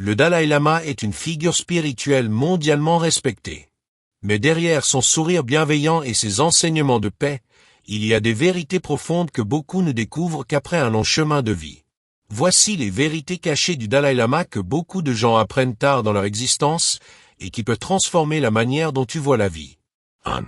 Le Dalai Lama est une figure spirituelle mondialement respectée. Mais derrière son sourire bienveillant et ses enseignements de paix, il y a des vérités profondes que beaucoup ne découvrent qu'après un long chemin de vie. Voici les vérités cachées du Dalai Lama que beaucoup de gens apprennent tard dans leur existence et qui peuvent transformer la manière dont tu vois la vie. 1.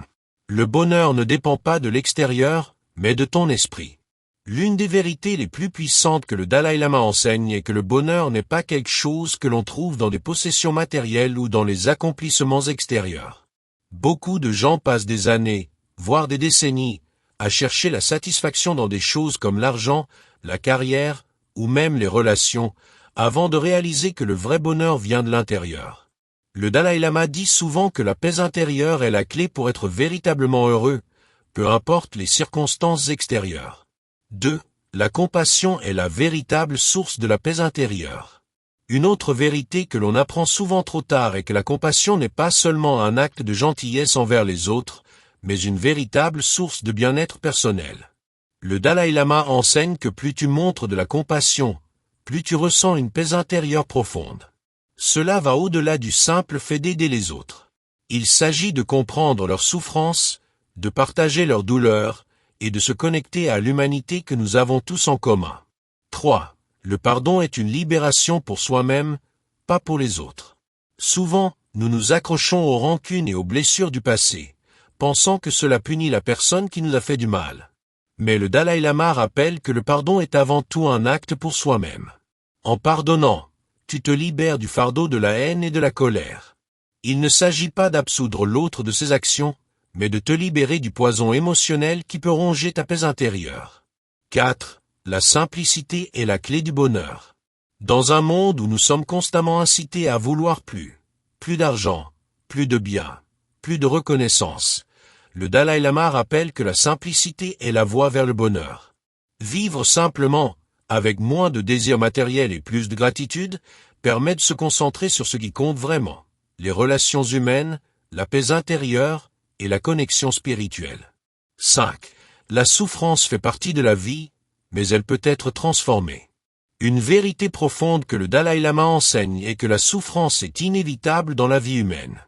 Le bonheur ne dépend pas de l'extérieur, mais de ton esprit. L'une des vérités les plus puissantes que le Dalai Lama enseigne est que le bonheur n'est pas quelque chose que l'on trouve dans des possessions matérielles ou dans les accomplissements extérieurs. Beaucoup de gens passent des années, voire des décennies, à chercher la satisfaction dans des choses comme l'argent, la carrière, ou même les relations, avant de réaliser que le vrai bonheur vient de l'intérieur. Le Dalai Lama dit souvent que la paix intérieure est la clé pour être véritablement heureux, peu importe les circonstances extérieures. 2. La compassion est la véritable source de la paix intérieure. Une autre vérité que l'on apprend souvent trop tard est que la compassion n'est pas seulement un acte de gentillesse envers les autres, mais une véritable source de bien-être personnel. Le Dalai Lama enseigne que plus tu montres de la compassion, plus tu ressens une paix intérieure profonde. Cela va au-delà du simple fait d'aider les autres. Il s'agit de comprendre leurs souffrances, de partager leurs douleurs, et de se connecter à l'humanité que nous avons tous en commun. 3. Le pardon est une libération pour soi-même, pas pour les autres. Souvent, nous nous accrochons aux rancunes et aux blessures du passé, pensant que cela punit la personne qui nous a fait du mal. Mais le Dalai Lama rappelle que le pardon est avant tout un acte pour soi-même. En pardonnant, tu te libères du fardeau de la haine et de la colère. Il ne s'agit pas d'absoudre l'autre de ses actions, mais de te libérer du poison émotionnel qui peut ronger ta paix intérieure. 4. La simplicité est la clé du bonheur. Dans un monde où nous sommes constamment incités à vouloir plus d'argent, plus de biens, plus de reconnaissance, le Dalai Lama rappelle que la simplicité est la voie vers le bonheur. Vivre simplement, avec moins de désirs matériels et plus de gratitude, permet de se concentrer sur ce qui compte vraiment, les relations humaines, la paix intérieure et la connexion spirituelle. 5. La souffrance fait partie de la vie, mais elle peut être transformée. Une vérité profonde que le Dalai Lama enseigne est que la souffrance est inévitable dans la vie humaine.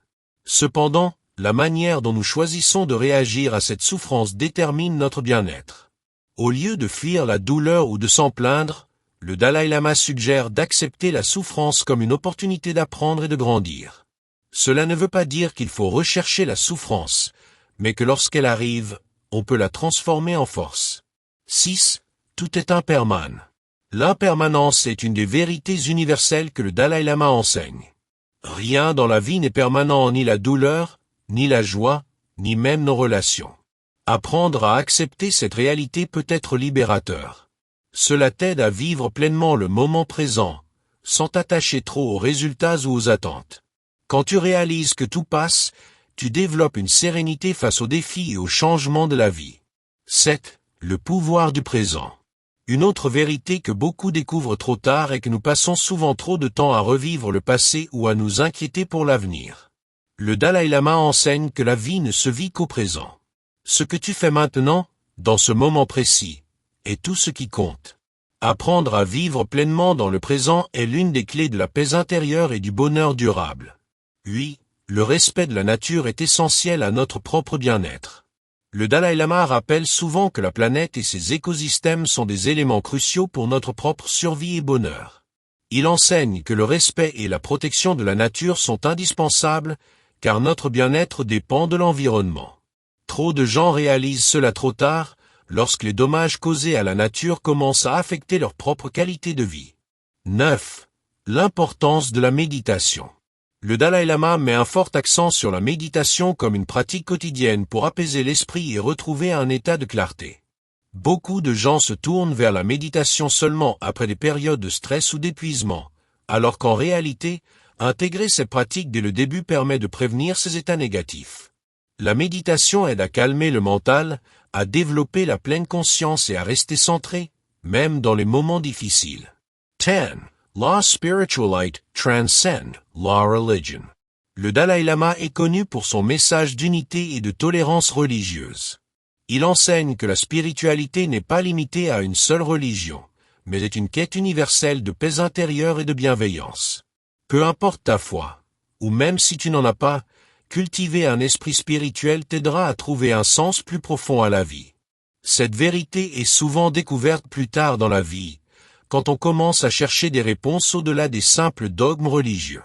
Cependant, la manière dont nous choisissons de réagir à cette souffrance détermine notre bien-être. Au lieu de fuir la douleur ou de s'en plaindre, le Dalai Lama suggère d'accepter la souffrance comme une opportunité d'apprendre et de grandir. Cela ne veut pas dire qu'il faut rechercher la souffrance, mais que lorsqu'elle arrive, on peut la transformer en force. 6. Tout est impermanent. L'impermanence est une des vérités universelles que le Dalai Lama enseigne. Rien dans la vie n'est permanent, ni la douleur, ni la joie, ni même nos relations. Apprendre à accepter cette réalité peut être libérateur. Cela t'aide à vivre pleinement le moment présent, sans t'attacher trop aux résultats ou aux attentes. Quand tu réalises que tout passe, tu développes une sérénité face aux défis et aux changements de la vie. 7. Le pouvoir du présent. Une autre vérité que beaucoup découvrent trop tard est que nous passons souvent trop de temps à revivre le passé ou à nous inquiéter pour l'avenir. Le Dalai Lama enseigne que la vie ne se vit qu'au présent. Ce que tu fais maintenant, dans ce moment précis, est tout ce qui compte. Apprendre à vivre pleinement dans le présent est l'une des clés de la paix intérieure et du bonheur durable. 8. Le respect de la nature est essentiel à notre propre bien-être. Le Dalai Lama rappelle souvent que la planète et ses écosystèmes sont des éléments cruciaux pour notre propre survie et bonheur. Il enseigne que le respect et la protection de la nature sont indispensables, car notre bien-être dépend de l'environnement. Trop de gens réalisent cela trop tard, lorsque les dommages causés à la nature commencent à affecter leur propre qualité de vie. 9. L'importance de la méditation. Le Dalai Lama met un fort accent sur la méditation comme une pratique quotidienne pour apaiser l'esprit et retrouver un état de clarté. Beaucoup de gens se tournent vers la méditation seulement après des périodes de stress ou d'épuisement, alors qu'en réalité, intégrer ces pratiques dès le début permet de prévenir ces états négatifs. La méditation aide à calmer le mental, à développer la pleine conscience et à rester centré, même dans les moments difficiles. 10. Law spiritualite transcend law religion. Le Dalai Lama est connu pour son message d'unité et de tolérance religieuse. Il enseigne que la spiritualité n'est pas limitée à une seule religion, mais est une quête universelle de paix intérieure et de bienveillance. Peu importe ta foi, ou même si tu n'en as pas, cultiver un esprit spirituel t'aidera à trouver un sens plus profond à la vie. Cette vérité est souvent découverte plus tard dans la vie, quand on commence à chercher des réponses au-delà des simples dogmes religieux.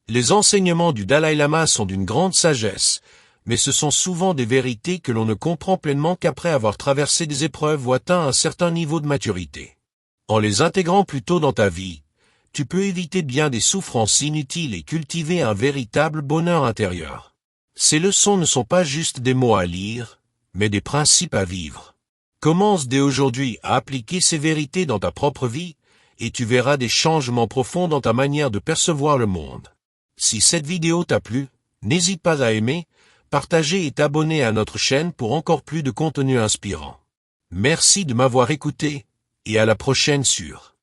Les enseignements du Dalai Lama sont d'une grande sagesse, mais ce sont souvent des vérités que l'on ne comprend pleinement qu'après avoir traversé des épreuves ou atteint un certain niveau de maturité. En les intégrant plus tôt dans ta vie, tu peux éviter bien des souffrances inutiles et cultiver un véritable bonheur intérieur. Ces leçons ne sont pas juste des mots à lire, mais des principes à vivre. Commence dès aujourd'hui à appliquer ces vérités dans ta propre vie, et tu verras des changements profonds dans ta manière de percevoir le monde. Si cette vidéo t'a plu, n'hésite pas à aimer, partager et t'abonner à notre chaîne pour encore plus de contenu inspirant. Merci de m'avoir écouté, et à la prochaine sur